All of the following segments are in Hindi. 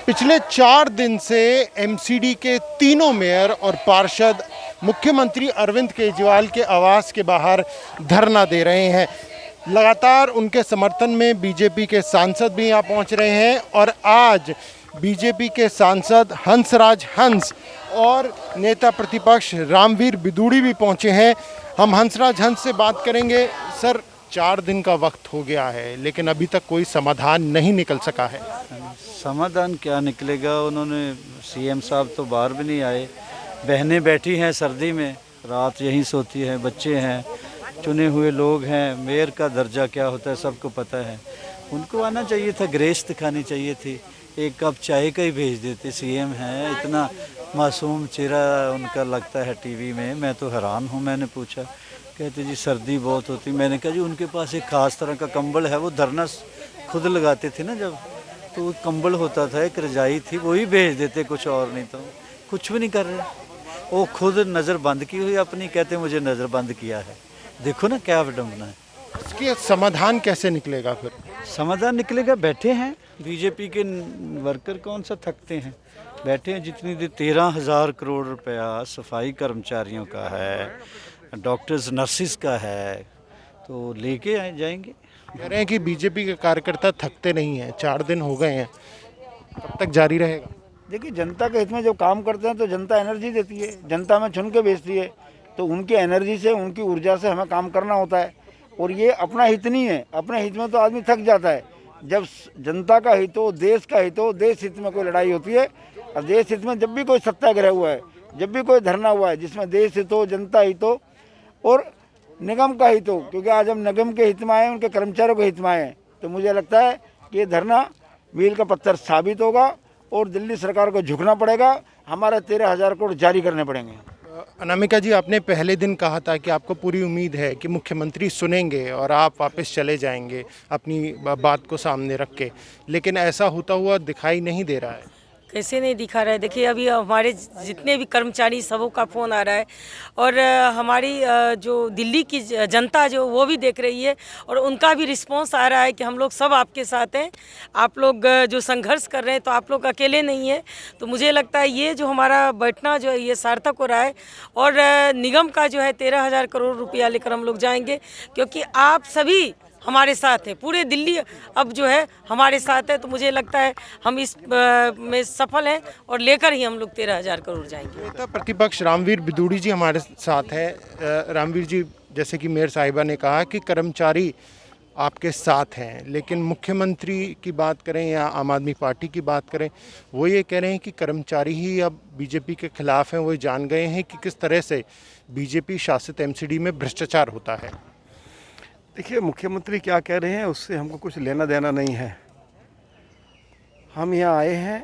पिछले 4 दिन से एमसीडी के तीनों मेयर और पार्षद मुख्यमंत्री अरविंद केजरीवाल के आवास के बाहर धरना दे रहे हैं। लगातार उनके समर्थन में बीजेपी के सांसद भी यहाँ पहुँच रहे हैं और आज बीजेपी के सांसद हंसराज हंस और नेता प्रतिपक्ष रामवीर बिदूड़ी भी पहुँचे हैं। हम हंसराज हंस से बात करेंगे। सर, 4 दिन का वक्त हो गया है लेकिन अभी तक कोई समाधान नहीं निकल सका है। समाधान क्या निकलेगा? उन्होंने सीएम साहब तो बाहर भी नहीं आए। बहनें बैठी हैं सर्दी में, रात यहीं सोती हैं, बच्चे हैं, चुने हुए लोग हैं। मेयर का दर्जा क्या होता है सबको पता है। उनको आना चाहिए था, ग्रेस दिखानी चाहिए थी, एक कप चाय का ही भेज देते। सीएम हैं, इतना मासूम चेहरा उनका लगता है टीवी में। मैं तो हैरान हूँ। मैंने पूछा, कहते जी सर्दी बहुत होती। मैंने कहा जी उनके पास एक ख़ास तरह का कंबल है, वो धरना खुद लगाते थे ना जब, तो वो कंबल होता था, एक रजाई थी, वही भेज देते, कुछ और नहीं। तो कुछ भी नहीं कर रहे। वो खुद नज़र बंद की हुई अपनी, कहते मुझे नज़र बंद किया है। देखो ना क्या विडम्बना है। इसके समाधान कैसे निकलेगा? फिर समाधान निकलेगा, बैठे हैं बीजेपी के वर्कर, कौन सा थकते हैं, बैठे हैं। जितनी देर 13,000 करोड़ रुपया सफाई कर्मचारियों का है, डॉक्टर्स नर्सिस का है, तो लेके जाएंगे। कह रहे हैं कि बीजेपी के कार्यकर्ता थकते नहीं हैं, 4 दिन हो गए हैं, कब तक जारी रहेगा? देखिए, जनता के हित में जब काम करते हैं तो जनता एनर्जी देती है, जनता में चुन के भेजती है, तो उनकी एनर्जी से, उनकी ऊर्जा से हमें काम करना होता है। और ये अपना हित नहीं है, अपने हित में तो आदमी थक जाता है। जब जनता का हित हो, देश का हित हो, देश हित में कोई लड़ाई होती है। और देश हित में जब भी कोई सत्याग्रह हुआ है, जब भी कोई धरना हुआ है जिसमें देश हित हो, जनता हित हो और निगम का हित हो, क्योंकि आज हम निगम के हित में आए, उनके कर्मचारियों के हित में आए हैं, तो मुझे लगता है कि ये धरना मील का पत्थर साबित होगा और दिल्ली सरकार को झुकना पड़ेगा। हमारे 13,000 करोड़ जारी करने पड़ेंगे। अनामिका जी, आपने पहले दिन कहा था कि आपको पूरी उम्मीद है कि मुख्यमंत्री सुनेंगे और आप वापस चले जाएंगे अपनी बात को सामने रख के, लेकिन ऐसा होता हुआ दिखाई नहीं दे रहा है। कैसे नहीं दिखा रहा है? देखिए, अभी हमारे जितने भी कर्मचारी सबों का फ़ोन आ रहा है और हमारी जो दिल्ली की जनता जो वो भी देख रही है और उनका भी रिस्पांस आ रहा है कि हम लोग सब आपके साथ हैं। आप लोग जो संघर्ष कर रहे हैं तो आप लोग अकेले नहीं हैं। तो मुझे लगता है ये जो हमारा बैठना जो है ये सार्थक हो रहा है और निगम का जो है 13,000 करोड़ रुपया लेकर हम लोग जाएंगे, क्योंकि आप सभी हमारे साथ है। पूरे दिल्ली अब जो है हमारे साथ है। तो मुझे लगता है हम इस में सफल हैं और लेकर ही हम लोग 13,000 करोड़ जाएंगे। नेता प्रतिपक्ष रामवीर बिदूड़ी जी हमारे साथ हैं। रामवीर जी, जैसे कि मेयर साहिबा ने कहा कि कर्मचारी आपके साथ हैं, लेकिन मुख्यमंत्री की बात करें या आम आदमी पार्टी की बात करें, वो ये कह रहे हैं कि कर्मचारी ही अब बीजेपी के खिलाफ हैं। वो जान गए हैं कि किस तरह से बीजेपी शासित एमसीडी में भ्रष्टाचार होता है। देखिए, मुख्यमंत्री क्या कह रहे हैं उससे हमको कुछ लेना देना नहीं है। हम यहाँ आए हैं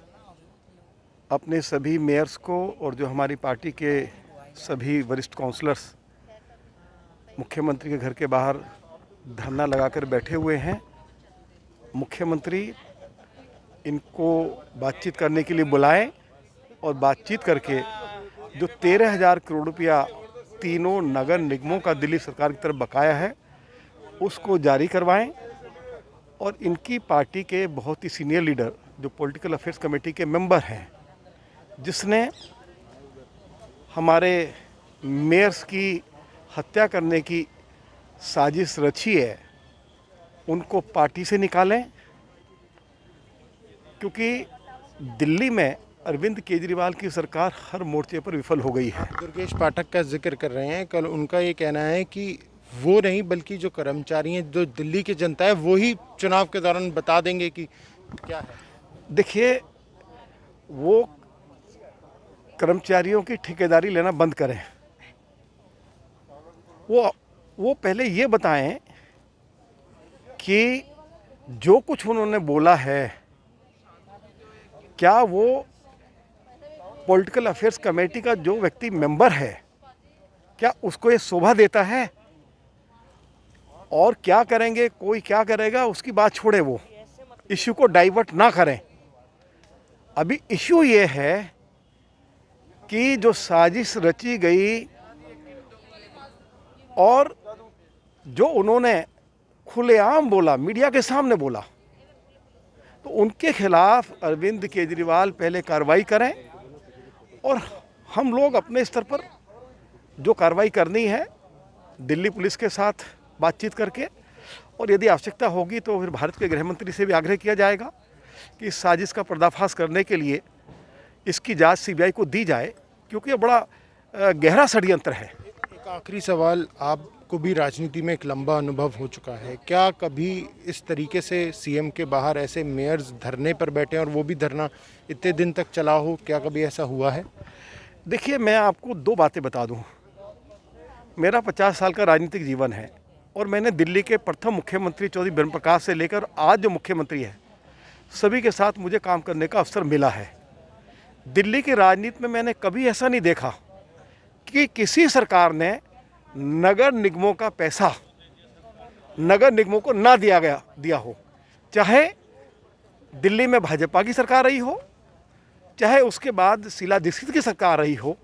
अपने सभी मेयर्स को और जो हमारी पार्टी के सभी वरिष्ठ काउंसलर्स मुख्यमंत्री के घर के बाहर धरना लगाकर बैठे हुए हैं। मुख्यमंत्री इनको बातचीत करने के लिए बुलाएं और बातचीत करके जो 13,000 करोड़ रुपया तीनों नगर निगमों का दिल्ली सरकार की तरफ बकाया है उसको जारी करवाएं। और इनकी पार्टी के बहुत ही सीनियर लीडर जो पॉलिटिकल अफेयर्स कमेटी के मेंबर हैं, जिसने हमारे मेयर्स की हत्या करने की साजिश रची है, उनको पार्टी से निकालें। क्योंकि दिल्ली में अरविंद केजरीवाल की सरकार हर मोर्चे पर विफल हो गई है। दुर्गेश पाठक का जिक्र कर रहे हैं। कल उनका ये कहना है कि वो नहीं बल्कि जो कर्मचारी हैं, जो दिल्ली की जनता है, वो ही चुनाव के दौरान बता देंगे कि क्या है। देखिए, वो कर्मचारियों की ठेकेदारी लेना बंद करें। वो पहले ये बताएं कि जो कुछ उन्होंने बोला है क्या वो पॉलिटिकल अफेयर्स कमेटी का जो व्यक्ति मेंबर है क्या उसको ये शोभा देता है? और क्या करेंगे, कोई क्या करेगा उसकी बात छोड़े, वो इश्यू को डाइवर्ट ना करें। अभी इश्यू ये है कि जो साजिश रची गई और जो उन्होंने खुलेआम बोला, मीडिया के सामने बोला, तो उनके खिलाफ अरविंद केजरीवाल पहले कार्रवाई करें और हम लोग अपने स्तर पर जो कार्रवाई करनी है दिल्ली पुलिस के साथ बातचीत करके, और यदि आवश्यकता होगी तो फिर भारत के गृह मंत्री से भी आग्रह किया जाएगा कि इस साजिश का पर्दाफाश करने के लिए इसकी जांच सीबीआई को दी जाए, क्योंकि ये बड़ा गहरा षड्यंत्र है। एक आखिरी सवाल, आपको भी राजनीति में एक लंबा अनुभव हो चुका है, क्या कभी इस तरीके से सीएम के बाहर ऐसे मेयर्स धरने पर बैठे और वो भी धरना इतने दिन तक चला हो, क्या कभी ऐसा हुआ है? देखिए, मैं आपको दो बातें बता दूं। मेरा 50 साल का राजनीतिक जीवन है और मैंने दिल्ली के प्रथम मुख्यमंत्री चौधरी ब्रह्म प्रकाश से लेकर आज जो मुख्यमंत्री है सभी के साथ मुझे काम करने का अवसर मिला है। दिल्ली की राजनीति में मैंने कभी ऐसा नहीं देखा कि किसी सरकार ने नगर निगमों का पैसा नगर निगमों को ना दिया हो, चाहे दिल्ली में भाजपा की सरकार रही हो, चाहे उसके बाद शीला दीक्षित की सरकार रही हो।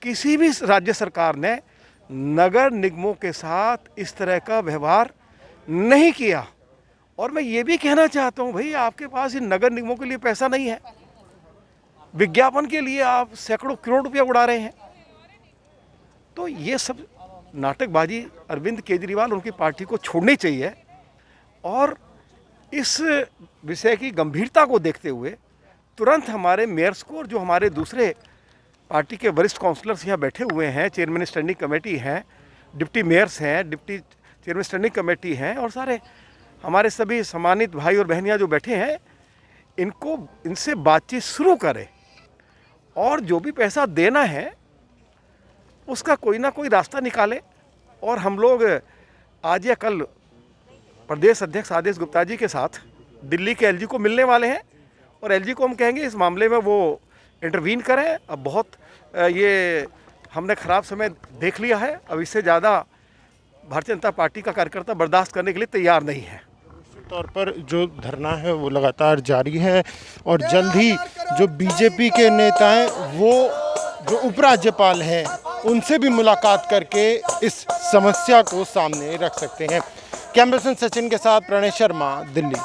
किसी भी राज्य सरकार ने नगर निगमों के साथ इस तरह का व्यवहार नहीं किया। और मैं ये भी कहना चाहता हूँ, भाई आपके पास इन नगर निगमों के लिए पैसा नहीं है, विज्ञापन के लिए आप सैकड़ों करोड़ रुपया उड़ा रहे हैं। तो ये सब नाटकबाजी अरविंद केजरीवाल और उनकी पार्टी को छोड़नी चाहिए और इस विषय की गंभीरता को देखते हुए तुरंत हमारे मेयर्स को और जो हमारे दूसरे पार्टी के वरिष्ठ काउंसलर्स यहाँ बैठे हुए हैं, चेयरमैन स्टैंडिंग कमेटी हैं, डिप्टी मेयर्स हैं, डिप्टी चेयरमैन स्टैंडिंग कमेटी हैं और सारे हमारे सभी सम्मानित भाई और बहनियाँ जो बैठे हैं, इनसे बातचीत शुरू करें और जो भी पैसा देना है उसका कोई ना कोई रास्ता निकाले। और हम लोग आज या कल प्रदेश अध्यक्ष आदेश गुप्ता जी के साथ दिल्ली के एलजी को मिलने वाले हैं और एलजी को हम कहेंगे इस मामले में वो इंटरवीन करें। अब बहुत ये हमने ख़राब समय देख लिया है, अब इससे ज़्यादा भारतीय जनता पार्टी का कार्यकर्ता बर्दाश्त करने के लिए तैयार नहीं है। निश्चित तौर पर जो धरना है वो लगातार जारी है और जल्द ही जो बीजेपी के नेता हैं वो जो उपराज्यपाल हैं उनसे भी मुलाकात करके इस समस्या को सामने रख सकते हैं। कैमरा पर्सन सचिन के साथ प्रणय शर्मा, दिल्ली।